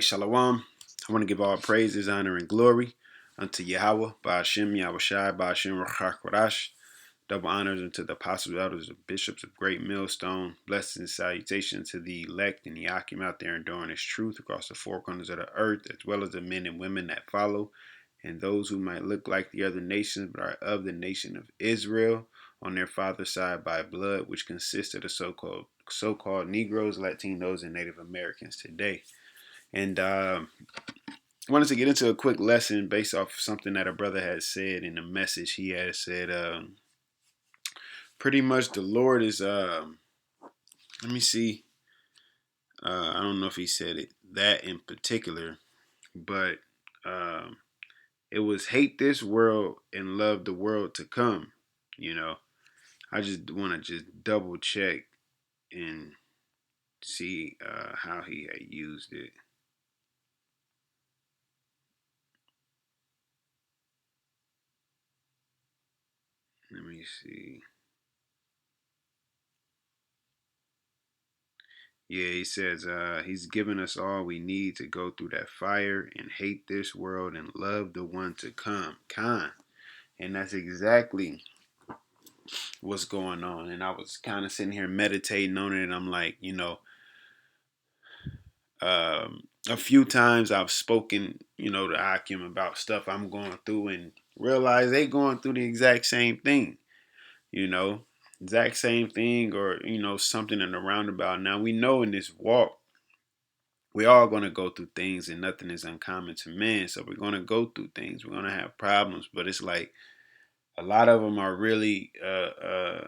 Shalom. I want to give all praises, honor, and glory unto YAHAWAH, BAHASHAM, YAHAWASHI, BAHASHAM, QADASH. Double honors unto the apostles, elders, and bishops of Great Millstone. Blessings and salutations to the elect and the Akim out there enduring His truth across the four corners of the earth, as well as the men and women that follow, and those who might look like the other nations but are of the nation of Israel on their father's side by blood, which consists of the so-called Negroes, Latinos, and Native Americans today. And I wanted to get into a quick lesson based off something that a brother had said in a message. He had said, pretty much the Lord is, let me see, I don't know if he said it that in particular, but um, it was hate this world and love the world to come. You know, I just want to just double check and see how he had used it. Let me see. Yeah, he says he's given us all we need to go through that fire and hate this world and love the one to come. Khan. And that's exactly what's going on. And I was kind of sitting here meditating on it, and I'm like, a few times I've spoken, to Akim about stuff I'm going through and realize they going through the exact same thing, you know, exact same thing, or, something in the roundabout. Now we know in this walk, we all going to go through things, and nothing is uncommon to man. So we're going to go through things. We're going to have problems, but it's like a lot of them are really uh,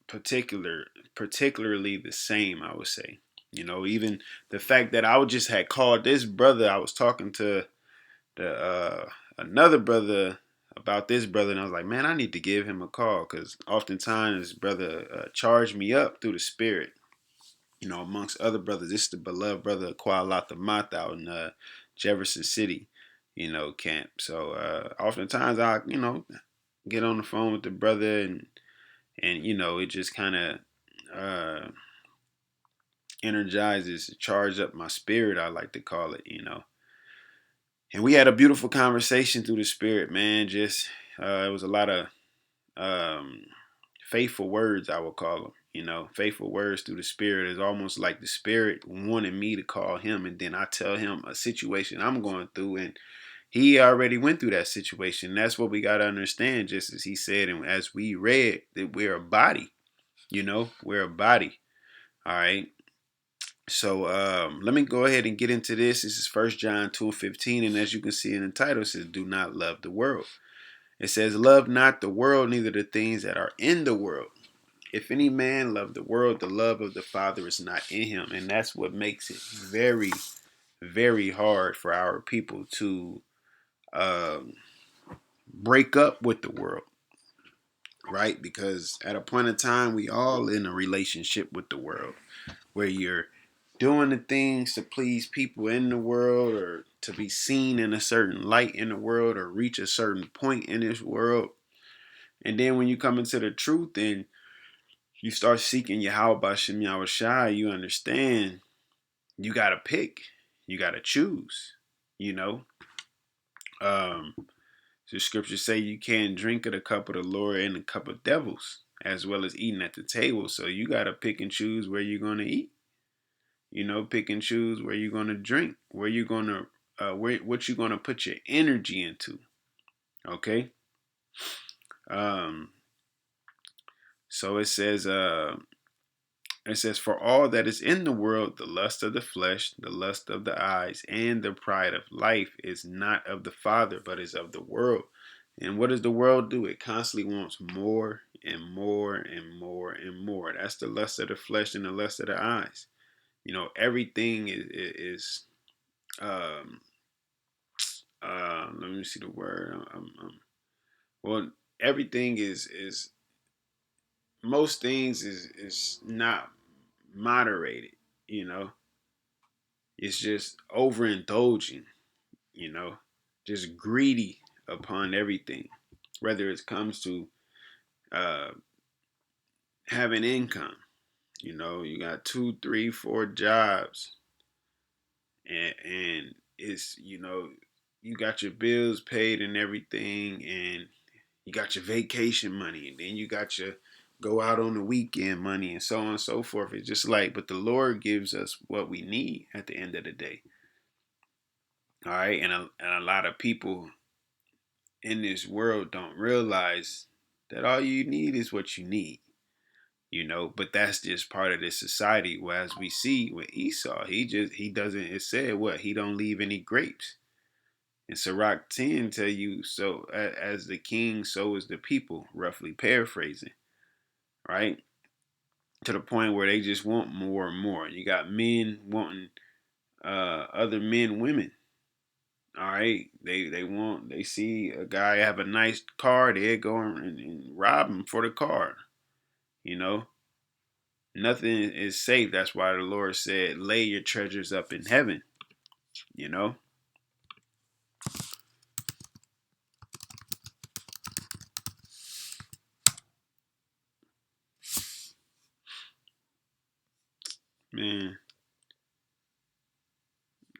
particularly the same, I would say. Even the fact that I would just had called this brother, I was talking to the another brother about this brother, and I was like, man, I need to give him a call because oftentimes brother charged me up through the spirit. Amongst other brothers, this is the beloved brother Kualata Mat out in Jefferson City, camp. So oftentimes I, get on the phone with the brother, and it just kind of uh, energizes, charge up my spirit, I like to call it. And we had a beautiful conversation through the spirit, man. Just it was a lot of um, faithful words, I would call them. Faithful words through the spirit. Is almost like the spirit wanted me to call him, and then I tell him a situation I'm going through, and he already went through that situation. That's what we got to understand, just as he said, and as we read, that we're a body. We're a body. All right. So let me go ahead and get into this. This is 1 John 2:15, and as you can see in the title, it says, "Do not love the world." It says, "Love not the world, neither the things that are in the world. If any man love the world, the love of the Father is not in him." And that's what makes it very, very hard for our people to um, break up with the world, right? Because at a point in time, we all in a relationship with the world where you're doing the things to please people in the world, or to be seen in a certain light in the world, or reach a certain point in this world. And then when you come into the truth and you start seeking Yahawah BAHASHAM YAHAWASHI, you understand you got to pick. You got to choose, you know. Um, the scriptures say you can't drink of the cup of the Lord and the cup of devils, as well as eating at the table. So you got to pick and choose where you're going to eat. Pick and choose where you're going to drink, where you're going to, what you're going to put your energy into. Okay. Um, so it says, "For all that is in the world, the lust of the flesh, the lust of the eyes, and the pride of life is not of the Father, but is of the world." And what does the world do? It constantly wants more and more and more and more. That's the lust of the flesh and the lust of the eyes. Everything is um, let me see the word. Well, everything is most things is not moderated. You know, it's just overindulging. You know, just greedy upon everything, whether it comes to uh, having income. You know, you got 2, 3, 4 jobs, and it's, you know, you got your bills paid and everything, and you got your vacation money, and then you got your go out on the weekend money, and so on and so forth. It's just like, but the Lord gives us what we need at the end of the day. All right, and a lot of people in this world don't realize that all you need is what you need. You know, but that's just part of this society. Well, as we see with Esau, he doesn't. It said what, he don't leave any grapes. And Sirach 10 tell you, so as the king, so is the people. Roughly paraphrasing, right? To the point where they just want more and more. You got men wanting other men, women. All right, they see a guy have a nice car, they go and rob him for the car. You know, nothing is safe. That's why the Lord said, lay your treasures up in heaven, you know? Man,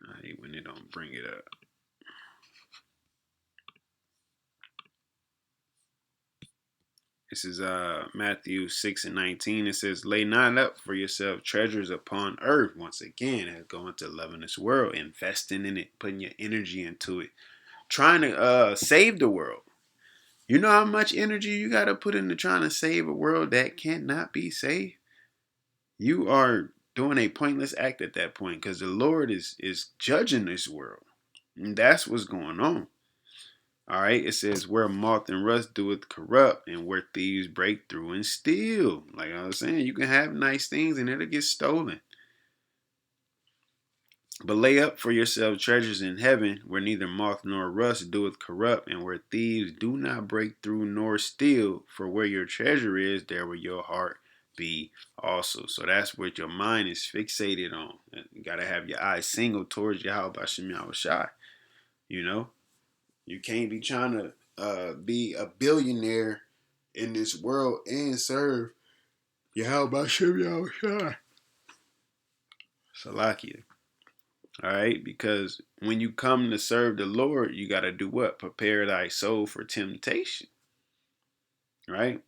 I hate when they don't bring it up. This is Matthew 6:19. It says, lay not up for yourself treasures upon earth. Once again, that's going to loving this world, investing in it, putting your energy into it, trying to save the world. You know how much energy you got to put into trying to save a world that cannot be saved? You are doing a pointless act at that point, because the Lord is judging this world. And that's what's going on. All right. It says, where moth and rust doeth corrupt, and where thieves break through and steal. Like I was saying, you can have nice things and it'll get stolen. But lay up for yourselves treasures in heaven, where neither moth nor rust doeth corrupt, and where thieves do not break through nor steal. For where your treasure is, there will your heart be also. So that's what your mind is fixated on. You got to have your eyes single towards YAHAWASHI, YAHAWASHI. You know, you can't be trying to be a billionaire in this world and serve YAHAWASHI, YAHAWASHI. Salakia. All right, because when you come to serve the Lord, you got to do what? Prepare thy soul for temptation. Right?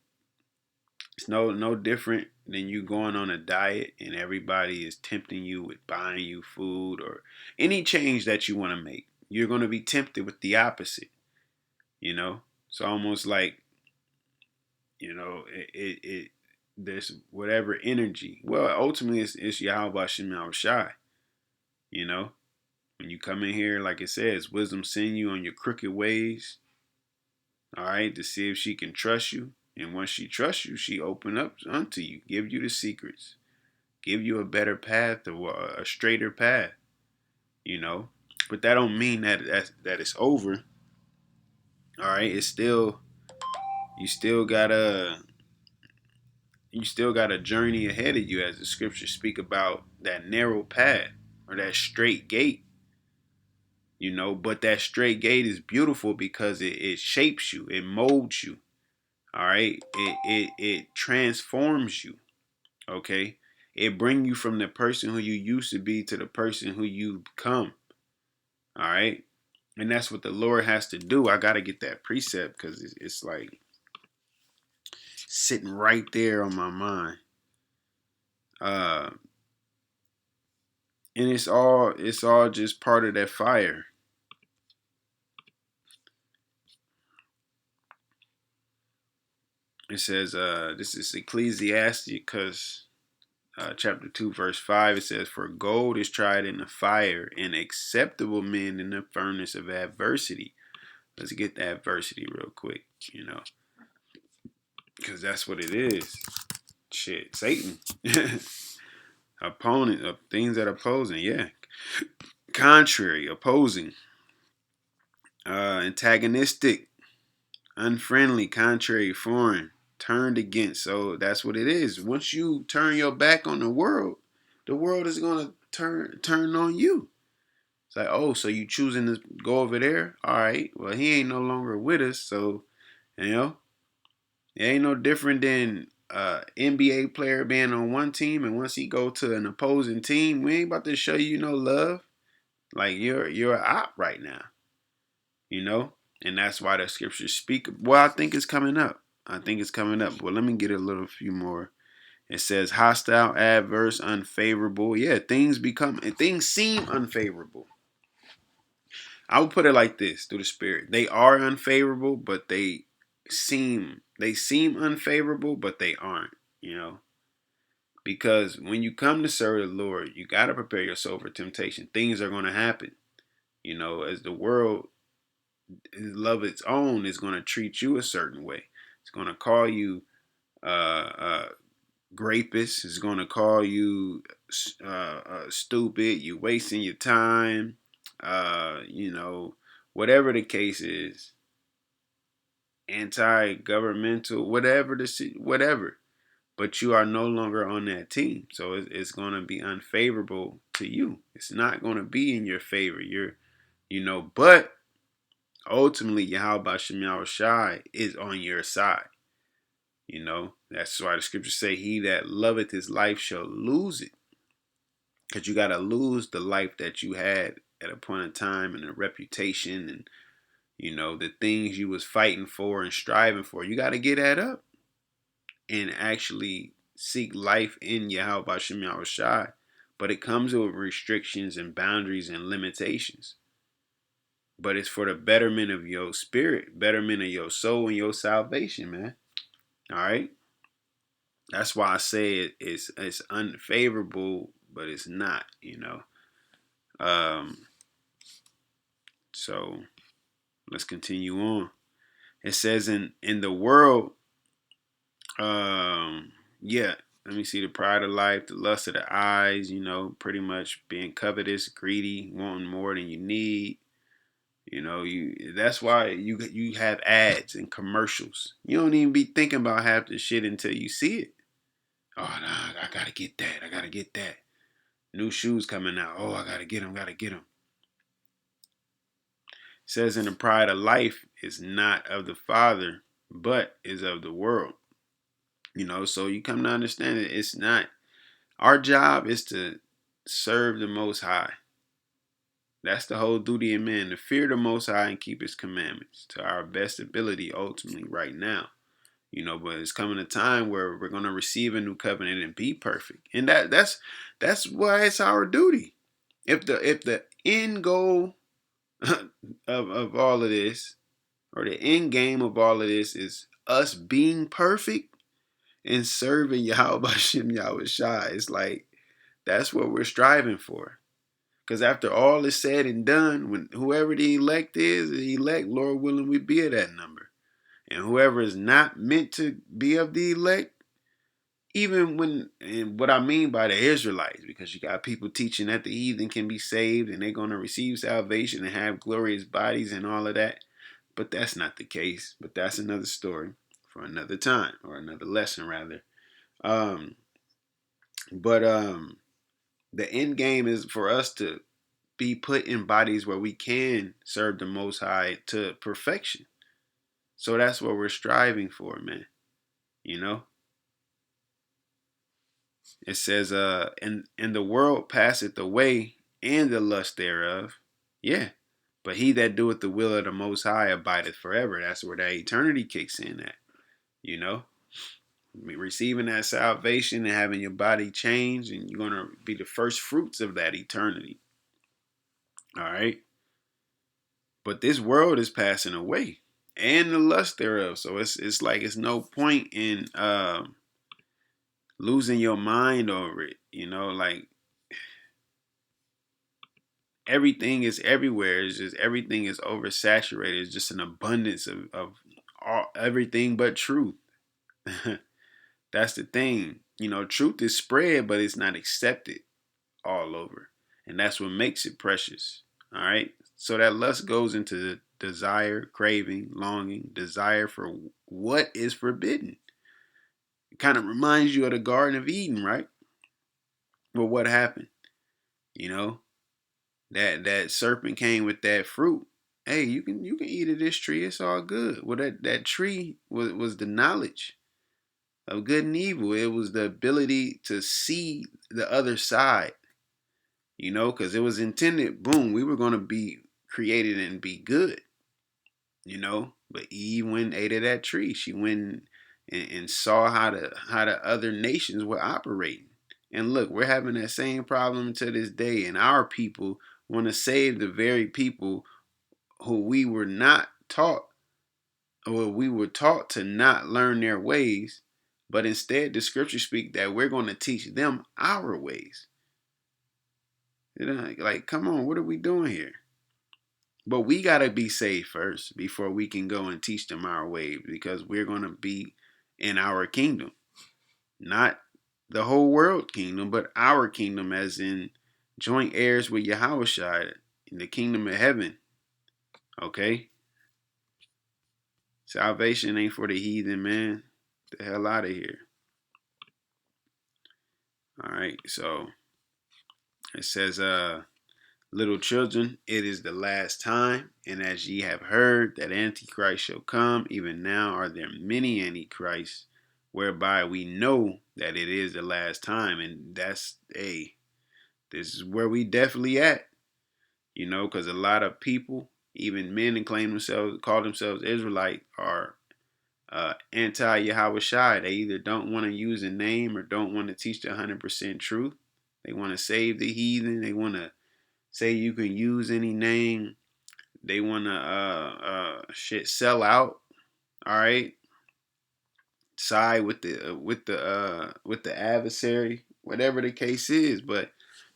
It's no different than you going on a diet and everybody is tempting you with buying you food or any change that you want to make. You're going to be tempted with the opposite. You know, it's almost like, you know, it there's whatever energy. Well, ultimately, it's YAHAWASHI, YAHAWASHI. You know, when you come in here, like it says, wisdom send you on your crooked ways. All right, to see if she can trust you. And once she trusts you, she open up unto you, give you the secrets, give you a better path or a straighter path, you know. But that don't mean that it's over. All right, it's still, you still gotta you still got a journey ahead of you, as the scriptures speak about that narrow path or that straight gate, you know. But that straight gate is beautiful because it shapes you, it molds you. All right, it transforms you. Okay, it brings you from the person who you used to be to the person who you become. All right, and that's what the Lord has to do. I got to get that precept because it's like sitting right there on my mind. uh and it's all just part of that fire. It says, this is Ecclesiasticus, chapter 2, verse 5. It says, for gold is tried in the fire, and acceptable men in the furnace of adversity. Let's get the adversity real quick, you know, because that's what it is. Shit, Satan. Opponent of things that are opposing, yeah. Contrary, opposing, antagonistic, unfriendly, contrary, foreign, turned against. So that's what it is. Once you turn your back on the world is gonna turn on you. It's like, oh, so you choosing to go over there? All right. Well, he ain't no longer with us, so you know, it ain't no different than NBA player being on one team, and once he go to an opposing team, we ain't about to show you no love. Like you're an op right now, you know, and that's why the scriptures speak. Well, I think it's coming up. I think it's coming up. Well, let me get a little few more. It says hostile, adverse, unfavorable. Yeah, things seem unfavorable. I would put it like this through the spirit. They are unfavorable, but they seem unfavorable, but they aren't, you know. Because when you come to serve the Lord, you gotta prepare your soul for temptation. Things are gonna happen. You know, as the world love its own is gonna treat you a certain way. It's gonna call you uh rapist. It's gonna call you stupid. You wasting your time. You know, whatever the case is, anti-governmental, whatever. But you are no longer on that team, so it's gonna be unfavorable to you. It's not gonna be in your favor. But ultimately, YAHAWASHI is on your side. You know, that's why the scriptures say, "He that loveth his life shall lose it." Because you got to lose the life that you had at a point in time, and the reputation, and the things you was fighting for and striving for. You got to get that up and actually seek life in YAHAWASHI. But it comes with restrictions and boundaries and limitations. But it's for the betterment of your spirit, betterment of your soul and your salvation, man. All right. That's why I say it's unfavorable, but it's not, Um, so let's continue on. It says in the world, yeah, let me see, the pride of life, the lust of the eyes, pretty much being covetous, greedy, wanting more than you need. That's why you have ads and commercials. You don't even be thinking about half the shit until you see it. Oh, no, I gotta get that. I gotta get that. New shoes coming out. Oh, I gotta get them. Gotta get them. It says in the pride of life is not of the Father, but is of the world. So you come to understand that it's not. Our job is to serve the Most High. That's the whole duty of man, to fear the Most High and keep His commandments to our best ability ultimately right now. But it's coming a time where we're going to receive a new covenant and be perfect. And that's why it's our duty. If the end goal of all of this, or the end game of all of this, is us being perfect and serving Yahweh Bashem Yahweh Shai, it's like that's what we're striving for. Because after all is said and done, when whoever the elect is, the elect, Lord willing, we be of that number. And whoever is not meant to be of the elect, and what I mean by the Israelites, because you got people teaching that the heathen can be saved and they're going to receive salvation and have glorious bodies and all of that. But that's not the case. But that's another story for another time, or another lesson rather. Um, but the end game is for us to be put in bodies where we can serve the Most High to perfection. So that's what we're striving for, man. You know, it says, and the world passeth away, and the lust thereof. Yeah. But he that doeth the will of the Most High abideth forever. That's where that eternity kicks in at. You know, receiving that salvation and having your body changed, and you're going to be the first fruits of that eternity. All right. But this world is passing away, and the lust thereof. So it's like it's no point in losing your mind over it. Like everything is everywhere. It's just everything is oversaturated. It's just an abundance of everything but truth. That's the thing. Truth is spread, but it's not accepted all over. And that's what makes it precious. All right. So that lust goes into the desire, craving, longing, desire for what is forbidden. It kind of reminds you of the Garden of Eden, right? Well, what happened? You know, that serpent came with that fruit. Hey, you can eat of this tree. It's all good. Well, that tree was the knowledge of good and evil. It was the ability to see the other side, because it was intended, boom, we were going to be created and be good, But Eve went and ate of that tree. She went and saw how the other nations were operating. And look, we're having that same problem to this day, and our people want to save the very people who we were not taught, or we were taught to not learn their ways, but instead the scriptures speak that we're going to teach them our ways. Like, come on, what are we doing here? But we got to be saved first before we can go and teach them our ways, because we're going to be in our kingdom. Not the whole world kingdom, but our kingdom, as in joint heirs with Yahawashi in the kingdom of heaven. Okay? Salvation ain't for the heathen, man. Get the hell out of here. All right, so it says, little children, it is the last time, and as ye have heard that Antichrist shall come, even now are there many Antichrists, whereby we know that it is the last time. And this is where we definitely at, because a lot of people, even men that call themselves Israelite, are anti-Yahawashi. They either don't want to use a name or don't want to teach the 100% truth. They want to save the heathen. They want to say you can use any name. They want to sell out. All right, side with the adversary, whatever the case is. But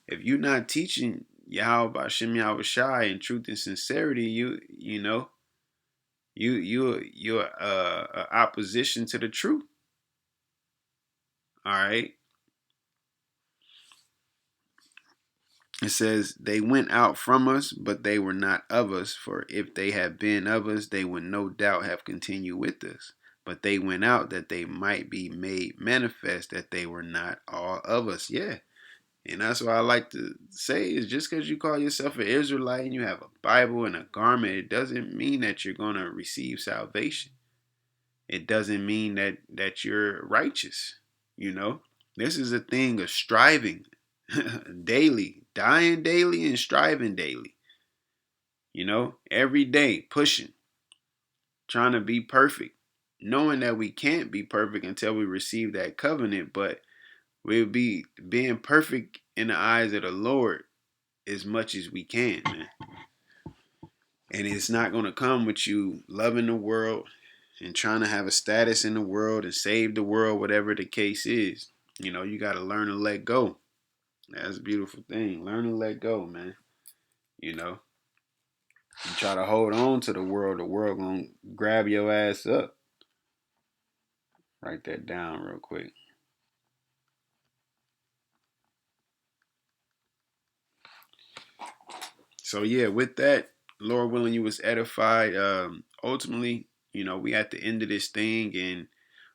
if you're not teaching Yahweh BAHASHAM Yahawashi in truth and sincerity, you're opposition to the truth. All right. It says, they went out from us, but they were not of us. For if they had been of us, they would no doubt have continued with us. But they went out that they might be made manifest that they were not all of us. Yeah. And that's what I like to say, is just because you call yourself an Israelite and you have a Bible and a garment, it doesn't mean that you're going to receive salvation. It doesn't mean that you're righteous. This is a thing of striving daily, dying daily and striving daily. Every day pushing, trying to be perfect, knowing that we can't be perfect until we receive that covenant, but we'll be being perfect in the eyes of the Lord as much as we can, man. And it's not going to come with you loving the world and trying to have a status in the world and save the world, whatever the case is. You got to learn to let go. That's a beautiful thing. Learn to let go, man. You try to hold on to the world gonna grab your ass up. Write that down real quick. So yeah, with that, Lord willing, you was edified. Ultimately, we at the end of this thing, and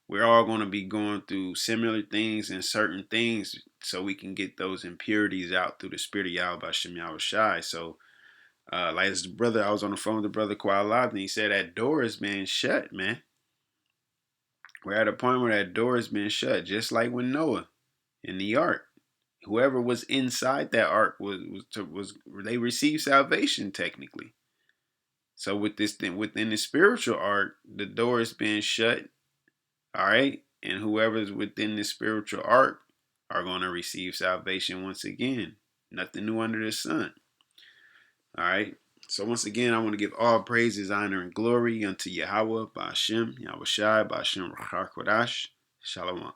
we're all going to be going through similar things and certain things, so we can get those impurities out through the Spirit of Yahweh BAHASHAM Yahawashi. So, like this brother, I was on the phone with the brother QADASH, and he said that door has been shut, man. We're at a point where that door has been shut, just like with Noah in the ark. Whoever was inside that ark was they received salvation technically. So with this thing within the spiritual ark, the door has been shut. All right, and whoever's within the spiritual ark are going to receive salvation once again. Nothing new under the sun. All right. So once again, I want to give all praises, honor, and glory unto Yahawah BAHASHAM Yahawashi BAHASHAM QADASH. Shalom.